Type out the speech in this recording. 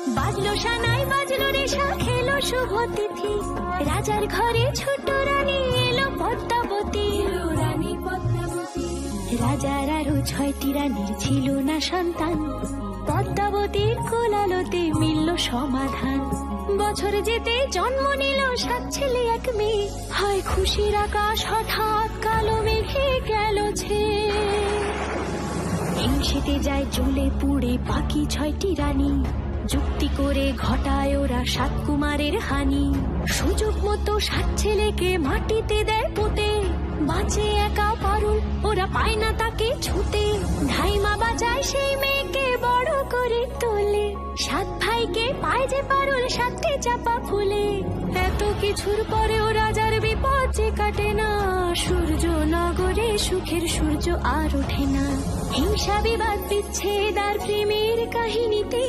বাজলো সানাই বাজলো রেশা খেলো শুভ তিথি, রাজার ঘরে ছোট রানী এলো পদ্মাবতী। রাজার আরো 6টি রানীর ছিল না সন্তান, পদ্মাবতীর কোলালোতে মিলল সমাধান। বছর যেতে জন্ম নিল 7 ছেলে 1 মেয়ে, হয় খুশির আকাশ হঠাৎ কালো মেঘে গেল ছেয়ে। হিংসেতে যায় জ্বলে পুড়ে বাকি 6টি রানী, যুক্তি করে ঘটায় ওরা 7 কুমারের হানি। সুযোগ মতো 7 ছেলেকে মাটিতে দেয় পুঁতে, বাঁচে একা পারুল ওরা পায় না তাকে ছুতে। ধাইমা বাজায় সেই মেয়েকে বড় করে তোলে, 7 ভাইকে পায় যে পারুল 7টে চাপা ফুলে। এত কিছুর পরেও রাজার বিপদ যে কাটে না, সূর্য নগরে সুখের সূর্য আর ওঠে না। হিংসা বিবাদ বিচ্ছেদ আর প্রেমের কাহিনীতে